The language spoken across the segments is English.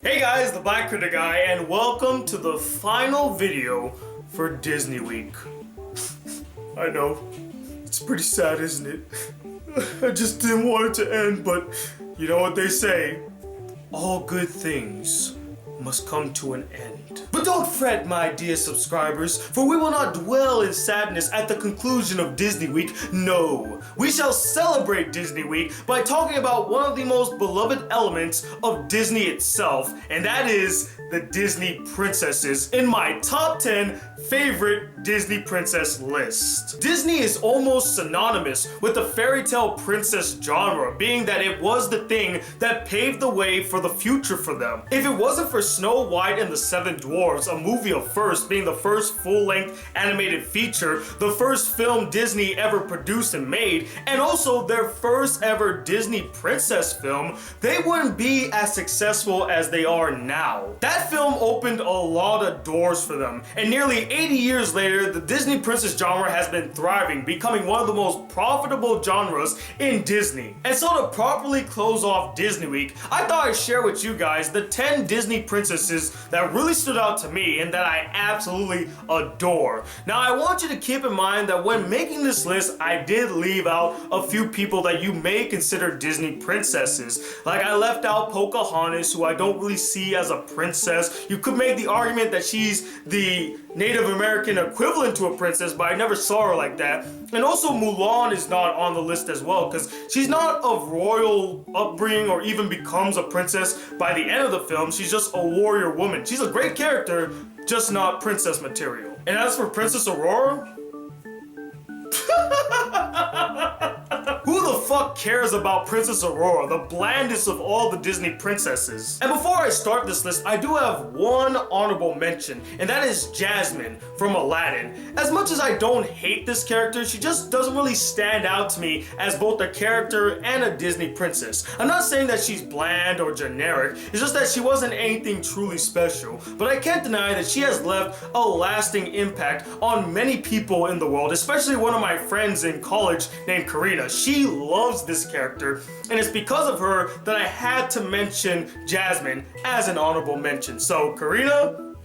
Hey guys, the Black Critic Guy, and welcome to the final video for Disney Week. I know, it's pretty sad, isn't it? I just didn't want it to end, but you know what they say, all good things must come to an end. But don't fret, my dear subscribers, for we will not dwell in sadness at the conclusion of Disney Week. No, we shall celebrate Disney Week by talking about one of the most beloved elements of Disney itself, and that is the Disney princesses in my top 10 favorite Disney princess list. Disney is almost synonymous with the fairy tale princess genre, being that it was the thing that paved the way for the future for them. If it wasn't for Snow White and the Seven Dwarfs, a movie of first, being the first full-length animated feature, the first film Disney ever produced and made, and also their first ever Disney princess film, they wouldn't be as successful as they are now. That film opened a lot of doors for them, and nearly 80 years later, the Disney princess genre has been thriving, becoming one of the most profitable genres in Disney. And so to properly close off Disney Week, I thought I'd share with you guys the 10 Disney princesses that really stood out to me and that I absolutely adore. Now I want you to keep in mind that when making this list, I did leave out a few people that you may consider Disney princesses. Like I left out Pocahontas, who I don't really see as a princess. You could make the argument that she's the Native American equivalent to a princess, but I never saw her like that. And also Mulan is not on the list as well, because she's not of royal upbringing or even becomes a princess by the end of the film. She's just a warrior woman. She's a great character, just not princess material. And as for Princess Aurora, who the fuck cares about Princess Aurora, the blandest of all the Disney princesses? And before I start this list, I do have one honorable mention, and that is Jasmine from Aladdin. As much as I don't hate this character, she just doesn't really stand out to me as both a character and a Disney princess. I'm not saying that she's bland or generic, it's just that she wasn't anything truly special. But I can't deny that she has left a lasting impact on many people in the world, especially one of my friends in college named Karina. She loves this character, and it's because of her that I had to mention Jasmine as an honorable mention. So Karina,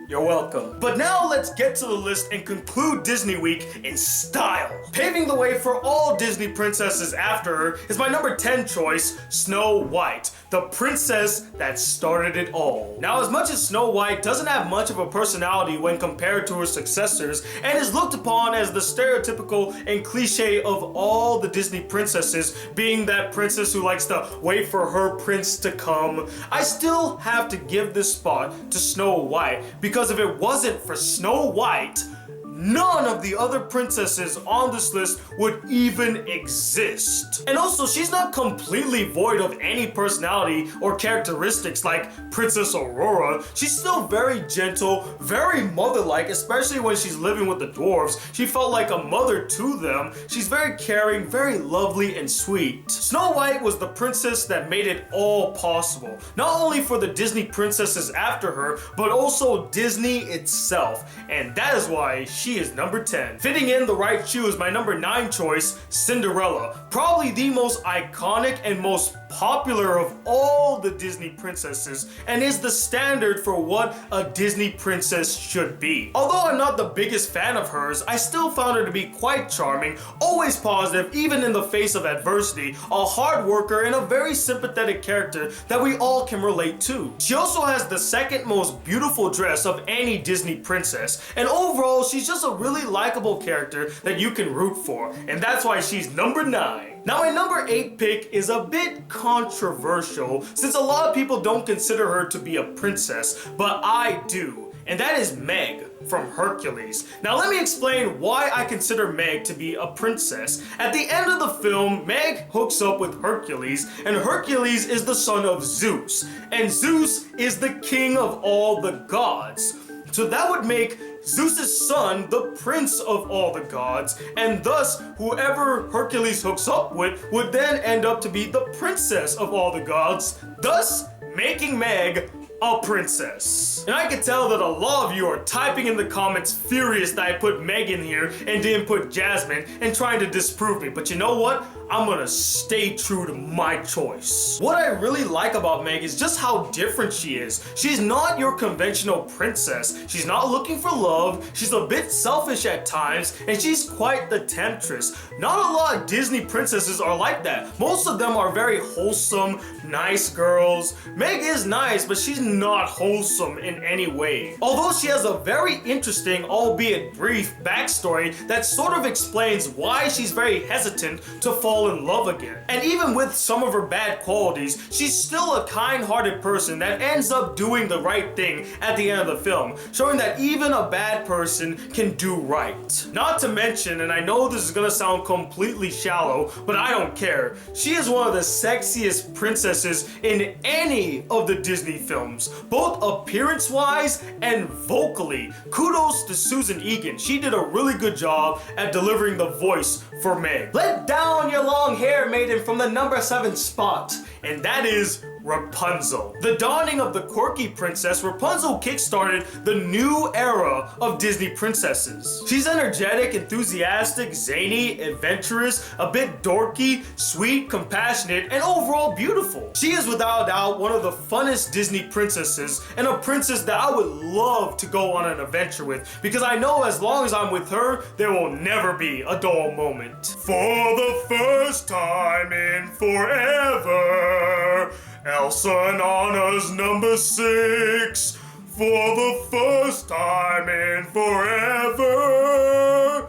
you're welcome. But now let's get to the list and conclude Disney Week in style. Paving the way for all Disney princesses after her is my number 10 choice, Snow White, the princess that started it all. Now, as much as Snow White doesn't have much of a personality when compared to her successors and is looked upon as the stereotypical and cliche of all the Disney princesses, being that princess who likes to wait for her prince to come, I still have to give this spot to Snow White, because if it wasn't for Snow White, none of the other princesses on this list would even exist. And also, she's not completely void of any personality or characteristics like Princess Aurora. She's still very gentle, very mother-like, especially when she's living with the dwarves. She felt like a mother to them. She's very caring, very lovely and sweet. Snow White was the princess that made it all possible, not only for the Disney princesses after her, but also Disney itself. And that is why she is number 10. Fitting in the right shoe is my number 9 choice, Cinderella. Probably the most iconic and most popular of all the Disney princesses, and is the standard for what a Disney princess should be. Although I'm not the biggest fan of hers, I still found her to be quite charming, always positive even in the face of adversity, a hard worker, and a very sympathetic character that we all can relate to. She also has the second most beautiful dress of any Disney princess, and overall she's just a really likable character that you can root for, and that's why she's number 9. Now my number 8 pick is a bit controversial, since a lot of people don't consider her to be a princess, but I do, and that is Meg from Hercules. Now let me explain why I consider Meg to be a princess. At the end of the film, Meg hooks up with Hercules, and Hercules is the son of Zeus, and Zeus is the king of all the gods. So that would make Zeus's son the prince of all the gods, and thus whoever Hercules hooks up with would then end up to be the princess of all the gods, thus making Meg a princess. And I can tell that a lot of you are typing in the comments furious that I put Meg in here and didn't put Jasmine and trying to disprove me, but you know what? I'm gonna stay true to my choice. What I really like about Meg is just how different she is. She's not your conventional princess. She's not looking for love. She's a bit selfish at times, and she's quite the temptress. Not a lot of Disney princesses are like that. Most of them are very wholesome, nice girls. Meg is nice, but she's not wholesome in any way. Although she has a very interesting, albeit brief, backstory that sort of explains why she's very hesitant to fall in love again. And even with some of her bad qualities, she's still a kind-hearted person that ends up doing the right thing at the end of the film, showing that even a bad person can do right. Not to mention, and I know this is gonna sound completely shallow, but I don't care, she is one of the sexiest princesses in any of the Disney films, both appearance-wise and vocally. Kudos to Susan Egan. She did a really good job at delivering the voice for Meg. Let down your long hair, maiden, from the number 7 spot, and that is Rapunzel. The dawning of the quirky princess, Rapunzel kickstarted the new era of Disney princesses. She's energetic, enthusiastic, zany, adventurous, a bit dorky, sweet, compassionate, and overall beautiful. She is without a doubt one of the funnest Disney princesses, and a princess that I would love to go on an adventure with, because I know as long as I'm with her, there will never be a dull moment. For the first time in forever, Elsa and Anna's number 6. For the first time in forever,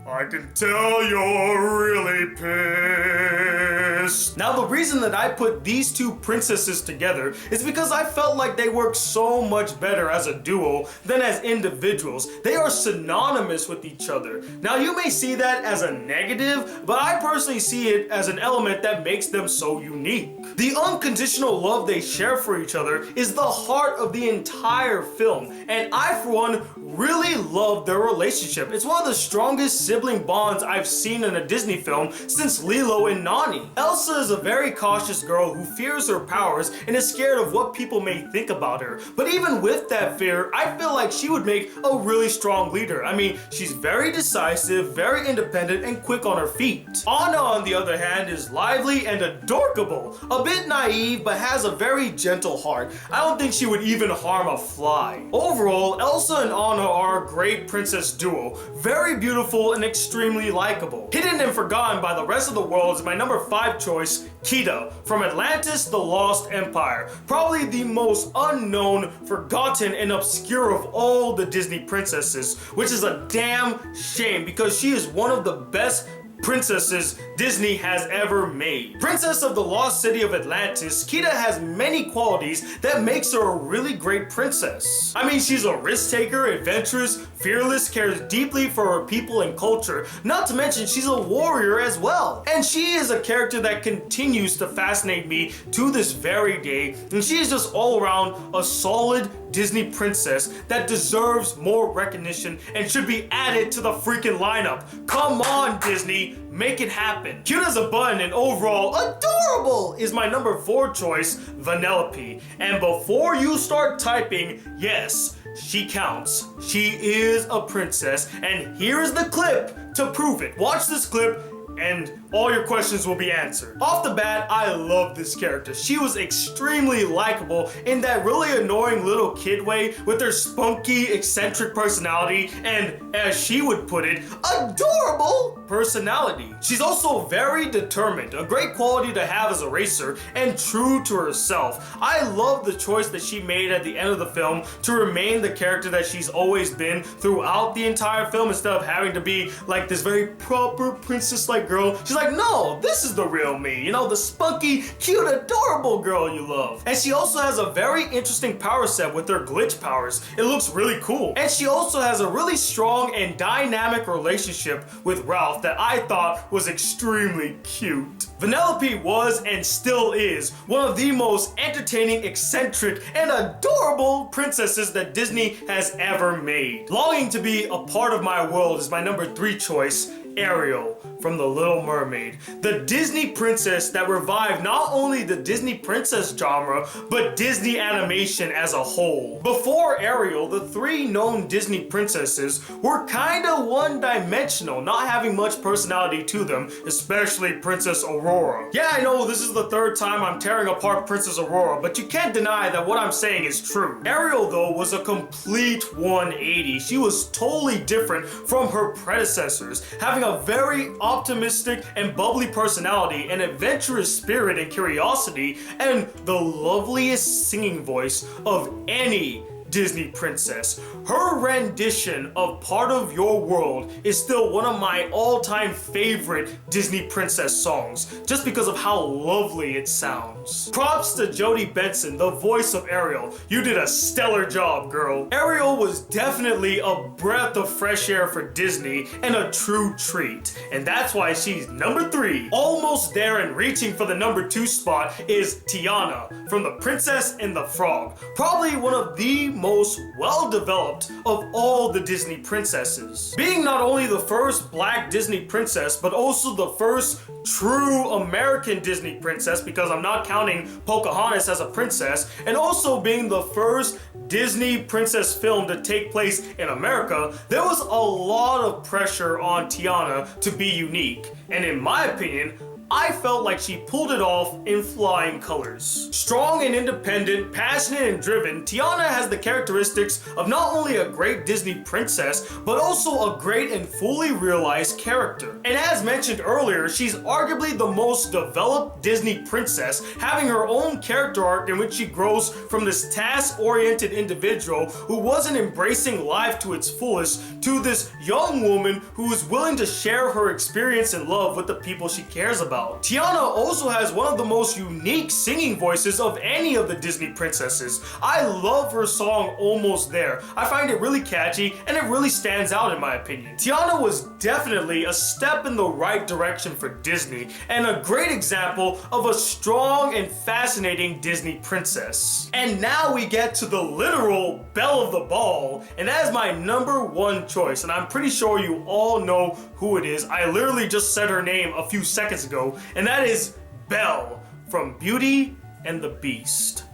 I can tell you're really pissed. Now, the reason that I put these two princesses together is because I felt like they work so much better as a duo than as individuals. They are synonymous with each other. Now, you may see that as a negative, but I personally see it as an element that makes them so unique. The unconditional love they share for each other is the heart of the entire film, and I, for one, really love their relationship. It's one of the strongest sibling bonds I've seen in a Disney film since Lilo and Nani. Elsa is a very cautious girl who fears her powers and is scared of what people may think about her. But even with that fear, I feel like she would make a really strong leader. I mean, she's very decisive, very independent, and quick on her feet. Anna, on the other hand, is lively and adorable, a bit naive, but has a very gentle heart. I don't think she would even harm a fly. Overall, Elsa and Anna are a great princess duo, very beautiful and extremely likable. Hidden and forgotten by the rest of the world is my number 5 choice, Kida, from Atlantis: The Lost Empire. Probably the most unknown, forgotten, and obscure of all the Disney princesses, which is a damn shame because she is one of the best princesses Disney has ever made. Princess of the Lost City of Atlantis, Kida has many qualities that makes her a really great princess. I mean, she's a risk taker, adventurous, fearless, cares deeply for her people and culture, not to mention she's a warrior as well. And she is a character that continues to fascinate me to this very day, and she is just all around a solid Disney princess that deserves more recognition and should be added to the freaking lineup. Come on, Disney, make it happen. Cute as a button and overall adorable is my number 4 choice, Vanellope. And before you start typing, yes, she counts. She is a princess, and here is the clip to prove it. Watch this clip and all your questions will be answered. Off the bat, I love this character. She was extremely likable in that really annoying little kid way with her spunky, eccentric personality and, as she would put it, adorable personality. She's also very determined, a great quality to have as a racer, and true to herself. I love the choice that she made at the end of the film to remain the character that she's always been throughout the entire film instead of having to be like this very proper princess-like girl. She's like, no, this is the real me, you know, the spunky, cute, adorable girl you love. And she also has a very interesting power set with her glitch powers. It looks really cool. And she also has a really strong and dynamic relationship with Ralph that I thought was extremely cute. Vanellope was and still is one of the most entertaining, eccentric, and adorable princesses that Disney has ever made. Longing to be a part of my world is my number 3 choice, Ariel, from The Little Mermaid, the Disney princess that revived not only the Disney princess genre, but Disney animation as a whole. Before Ariel, the three known Disney princesses were kinda one-dimensional, not having much personality to them, especially Princess Aurora. Yeah, I know this is the third time I'm tearing apart Princess Aurora, but you can't deny that what I'm saying is true. Ariel, though, was a complete 180. She was totally different from her predecessors, having a very optimistic and bubbly personality, an adventurous spirit and curiosity, and the loveliest singing voice of any Disney princess. Her rendition of Part of Your World is still one of my all-time favorite Disney princess songs, just because of how lovely it sounds. Props to Jodie Benson, the voice of Ariel. You did a stellar job, girl. Ariel was definitely a breath of fresh air for Disney and a true treat, and that's why she's number 3. Almost there and reaching for the number 2 spot is Tiana from The Princess and the Frog, probably one of the most well-developed of all the Disney princesses. Being not only the first Black Disney princess, but also the first true American Disney princess, because I'm not counting Pocahontas as a princess, and also being the first Disney princess film to take place in America, there was a lot of pressure on Tiana to be unique. And in my opinion, I felt like she pulled it off in flying colors. Strong and independent, passionate and driven, Tiana has the characteristics of not only a great Disney princess, but also a great and fully realized character. And as mentioned earlier, she's arguably the most developed Disney princess, having her own character arc in which she grows from this task-oriented individual who wasn't embracing life to its fullest to this young woman who is willing to share her experience and love with the people she cares about. Tiana also has one of the most unique singing voices of any of the Disney princesses. I love her song Almost There. I find it really catchy and it really stands out in my opinion. Tiana was definitely a step in the right direction for Disney and a great example of a strong and fascinating Disney princess. And now we get to the literal belle of the ball, and that is my number 1 choice, and I'm pretty sure you all know who it is. I literally just said her name a few seconds ago, and that is Belle from Beauty and the Beast.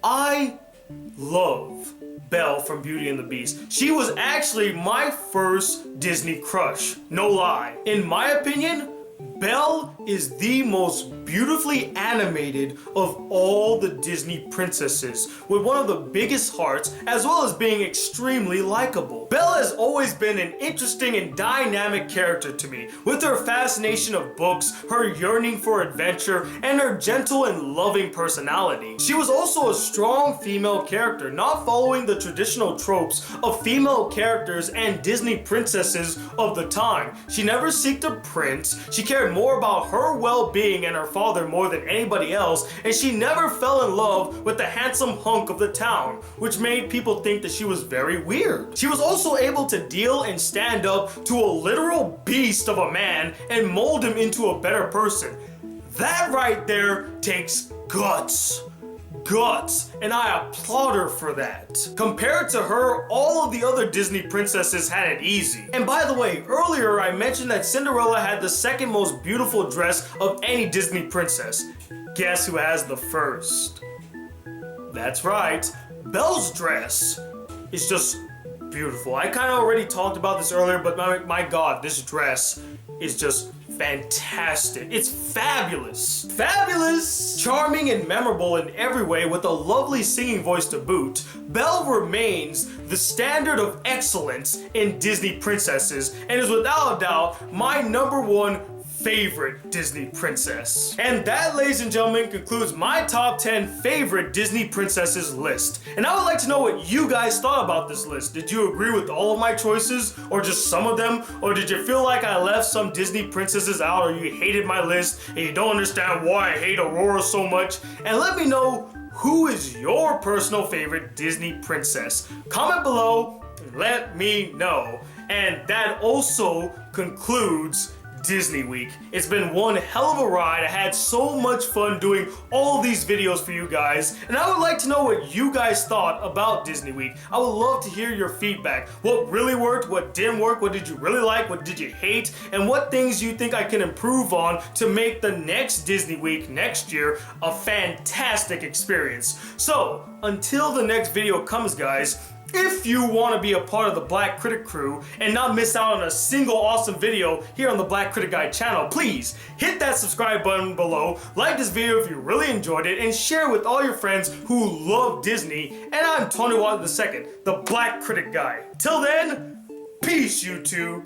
I love Belle from Beauty and the Beast. She was actually my first Disney crush, no lie. In my opinion, Belle is the most beautifully animated of all the Disney princesses, with one of the biggest hearts as well as being extremely likable. Belle has always been an interesting and dynamic character to me, with her fascination of books, her yearning for adventure, and her gentle and loving personality. She was also a strong female character, not following the traditional tropes of female characters and Disney princesses of the time. She never sought a prince, she cared more about her well-being and her father more than anybody else, and she never fell in love with the handsome hunk of the town, which made people think that she was very weird. She was also able to deal and stand up to a literal beast of a man and mold him into a better person. That right there takes guts. And I applaud her for that. Compared to her, all of the other Disney princesses had it easy. And by the way, earlier I mentioned that Cinderella had the second most beautiful dress of any Disney princess. Guess who has the first? That's right, Belle's dress is just beautiful. I kind of already talked about this earlier, but my God, this dress is just fantastic. It's fabulous. Fabulous! Charming and memorable in every way with a lovely singing voice to boot, Belle remains the standard of excellence in Disney princesses and is without a doubt my number 1 favorite Disney princess. And that, ladies and gentlemen, concludes my top 10 favorite Disney princesses list. And I would like to know what you guys thought about this list. Did you agree with all of my choices, or just some of them? Or did you feel like I left some Disney princesses out, or you hated my list and you don't understand why I hate Aurora so much? And let me know, who is your personal favorite Disney princess? Comment below and let me know. And that also concludes Disney Week. It's been one hell of a ride. I had so much fun doing all these videos for you guys, and I would like to know what you guys thought about Disney Week. I would love to hear your feedback. What really worked, what didn't work, what did you really like, what did you hate, and what things you think I can improve on to make the next Disney Week next year a fantastic experience. So, until the next video comes, guys, if you want to be a part of the Black Critic crew and not miss out on a single awesome video here on the Black Critic Guy channel, please hit that subscribe button below, like this video if you really enjoyed it, and share with all your friends who love Disney. And I'm Tony Watt II, the Black Critic Guy. Till then, peace, YouTube.